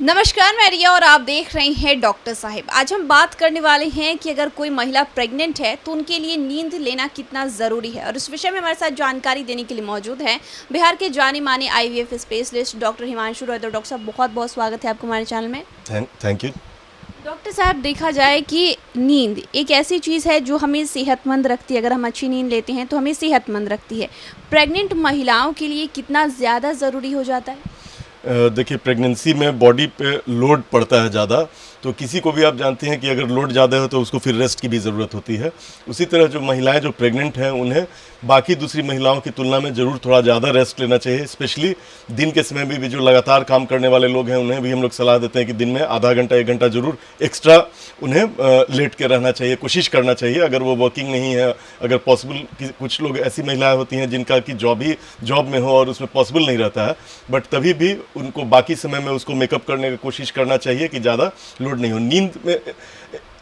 नमस्कार, मैं रिया और आप देख रहे हैं डॉक्टर साहिब। आज हम बात करने वाले हैं कि अगर कोई महिला प्रेग्नेंट है तो उनके लिए नींद लेना कितना ज़रूरी है, और इस विषय में हमारे साथ जानकारी देने के लिए मौजूद हैं बिहार के जाने माने IVF specialist doctor Himanshu Roy. तो डॉक्टर साहब, बहुत बहुत स्वागत है आपको हमारे चैनल में। Thank you. डॉक्टर साहब, देखा जाए कि नींद एक ऐसी चीज़ है जो हमें सेहतमंद रखती है। अगर हम अच्छी नींद लेते हैं तो हमें सेहतमंद रखती है। प्रेग्नेंट महिलाओं के लिए कितना ज़्यादा ज़रूरी हो जाता है? देखिए, प्रेगनेंसी में बॉडी पे लोड पड़ता है ज़्यादा, तो किसी को भी आप जानते हैं कि अगर लोड ज़्यादा हो तो उसको फिर रेस्ट की भी ज़रूरत होती है। उसी तरह जो महिलाएं जो प्रेग्नेंट हैं उन्हें बाकी दूसरी महिलाओं की तुलना में ज़रूर थोड़ा ज़्यादा रेस्ट लेना चाहिए। स्पेशली दिन के समय भी जो लगातार काम करने वाले लोग हैं उन्हें भी हम लोग सलाह देते हैं कि दिन में आधा घंटा 1 घंटा ज़रूर एक्स्ट्रा उन्हें लेट के रहना चाहिए, कोशिश करना चाहिए। अगर वो वर्किंग नहीं है, अगर पॉसिबल, कुछ लोग ऐसी महिलाएं होती हैं जिनका कि जॉब में हो और उसमें पॉसिबल नहीं रहता है, बट तभी भी उनको बाकी समय में उसको मेकअप करने की कोशिश करना चाहिए कि ज़्यादा लोड नहीं हो। नींद में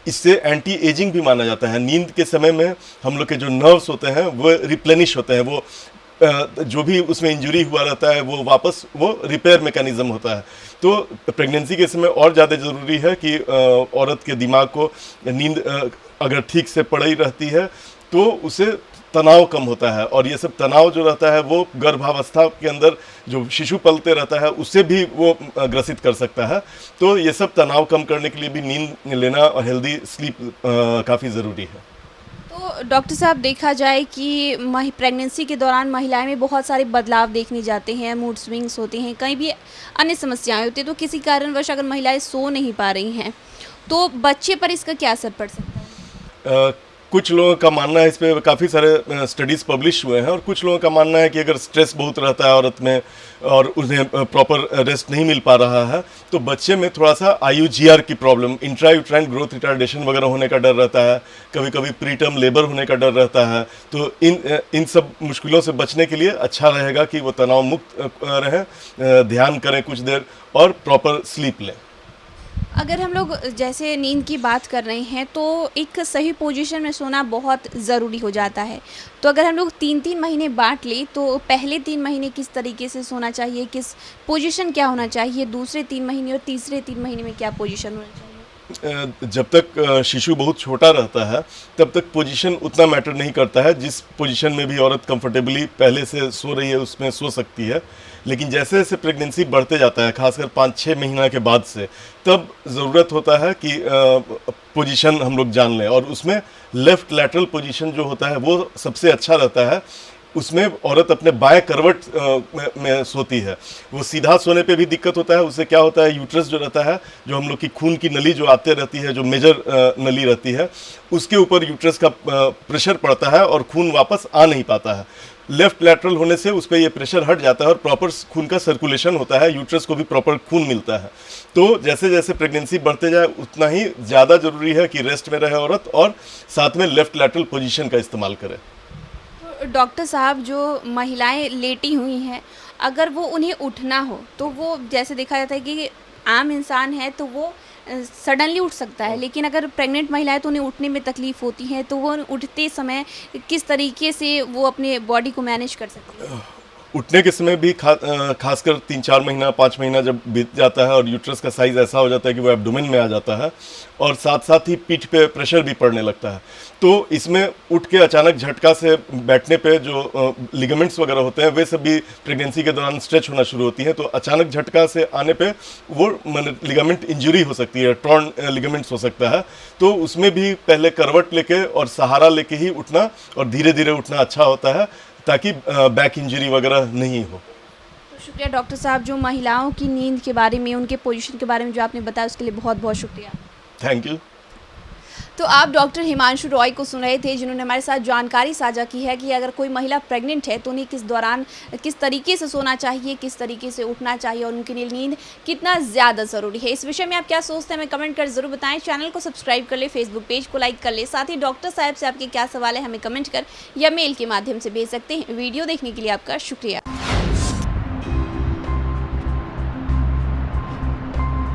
इससे एंटी एजिंग भी माना जाता है। नींद के समय में हम लोग के जो नर्व्स होते हैं वो रिप्लेनिश होते हैं, वो जो भी उसमें इंजरी हुआ रहता है वो वापस वो रिपेयर मैकेनिज्म होता है। तो प्रेगनेंसी के समय और ज़्यादा ज़रूरी है कि औरत के दिमाग को नींद अगर ठीक से पड़ी रहती है तो उसे तनाव कम होता है, और ये सब तनाव जो रहता है वो गर्भावस्था के अंदर जो शिशु पलते रहता है उससे भी वो ग्रसित कर सकता है। तो ये सब तनाव कम करने के लिए भी नींद लेना और हेल्दी स्लीप काफ़ी ज़रूरी है। तो डॉक्टर साहब, देखा जाए कि प्रेगनेंसी के दौरान महिलाएं में बहुत सारे बदलाव देखने जाते हैं, मूड स्विंग्स होते हैं, कहीं भी अन्य समस्याएं होती हैं। तो किसी कारणवश अगर महिलाएं सो नहीं पा रही हैं तो बच्चे पर इसका क्या असर पड़ सकता है? कुछ लोगों का मानना है, इस पर काफ़ी सारे स्टडीज़ पब्लिश हुए हैं, और कुछ लोगों का मानना है कि अगर स्ट्रेस बहुत रहता है औरत में और उन्हें प्रॉपर रेस्ट नहीं मिल पा रहा है तो बच्चे में थोड़ा सा IUGR की प्रॉब्लम, इंट्रायूट्राइन ग्रोथ रिटार्डेशन वगैरह होने का डर रहता है। कभी कभी प्रीटर्म लेबर होने का डर रहता है। तो इन सब मुश्किलों से बचने के लिए अच्छा रहेगा कि वो तनाव मुक्त रहें, ध्यान करें कुछ देर और प्रॉपर स्लीप लें। अगर हम लोग जैसे नींद की बात कर रहे हैं तो एक सही पोजीशन में सोना बहुत ज़रूरी हो जाता है। तो अगर हम लोग 3-3 महीने बांट लें तो पहले 3 महीने किस तरीके से सोना चाहिए, किस पोजीशन क्या होना चाहिए, दूसरे 3 महीने और तीसरे 3 महीने में क्या पोजीशन होना चाहिए? जब तक शिशु बहुत छोटा रहता है तब तक पोजीशन उतना मैटर नहीं करता है। जिस पोजीशन में भी औरत कंफर्टेबली पहले से सो रही है उसमें सो सकती है। लेकिन जैसे जैसे प्रेगनेंसी बढ़ते जाता है, खासकर 5-6 महीना के बाद से, तब ज़रूरत होता है कि पोजीशन हम लोग जान लें, और उसमें लेफ़्ट लैटरल पोजीशन जो होता है वो सबसे अच्छा रहता है। उसमें औरत अपने बाएं करवट में सोती है। वो सीधा सोने पे भी दिक्कत होता है। उससे क्या होता है, यूट्रस जो रहता है, जो हम लोग की खून की नली जो आते रहती है, जो मेजर नली रहती है, उसके ऊपर यूट्रस का प्रेशर पड़ता है और खून वापस आ नहीं पाता है। लेफ्ट लैटरल होने से उस पर ये प्रेशर हट जाता है और प्रॉपर खून का सर्कुलेशन होता है, यूट्रस को भी प्रॉपर खून मिलता है। तो जैसे जैसे प्रेगनेंसी बढ़ते जाए उतना ही ज़्यादा ज़रूरी है कि रेस्ट में रहे औरत, और साथ में लेफ्ट लैटरल पोजीशन का इस्तेमाल करे। डॉक्टर साहब, जो महिलाएं लेटी हुई हैं, अगर वो उन्हें उठना हो तो वो, जैसे देखा जाता है कि आम इंसान है तो वो सडनली उठ सकता है, लेकिन अगर प्रेग्नेंट महिला है तो उन्हें उठने में तकलीफ़ होती है, तो वो उठते समय किस तरीके से वो अपने बॉडी को मैनेज कर सकती है? उठने के समय भी खासकर 3-4 महीना 5 महीना जब बीत जाता है और यूट्रस का साइज़ ऐसा हो जाता है कि वो एब्डोमेन में आ जाता है, और साथ साथ ही पीठ पे प्रेशर भी पड़ने लगता है। तो इसमें उठ के अचानक झटका से बैठने पे जो लिगामेंट्स वगैरह होते हैं वे सब भी प्रेगनेंसी के दौरान स्ट्रेच होना शुरू होती हैं। तो अचानक झटका से आने पे वो लिगामेंट इंजरी हो सकती है, टॉर्न लिगामेंट्स हो सकता है। तो उसमें भी पहले करवट लेके और सहारा लेके ही उठना और धीरे धीरे उठना अच्छा होता है, ताकि बैक इंजरी वगैरह नहीं हो। तो शुक्रिया डॉक्टर साहब, जो महिलाओं की नींद के बारे में, उनके पोजीशन के बारे में जो आपने बताया उसके लिए बहुत बहुत शुक्रिया। Thank you. तो आप डॉक्टर हिमांशु रॉय को सुन रहे थे, जिन्होंने हमारे साथ जानकारी साझा की है कि अगर कोई महिला प्रेग्नेंट है तो उन्हें किस दौरान किस तरीके से सोना चाहिए, किस तरीके से उठना चाहिए, और उनके लिए नींद कितना ज़्यादा ज़रूरी है। इस विषय में आप क्या सोचते हैं, हमें कमेंट कर ज़रूर बताएं। चैनल को सब्सक्राइब कर ले, फेसबुक पेज को लाइक कर ले, साथ ही डॉक्टर साहब से आपके क्या सवाल है हमें कमेंट कर या मेल के माध्यम से भेज सकते हैं। वीडियो देखने के लिए आपका शुक्रिया।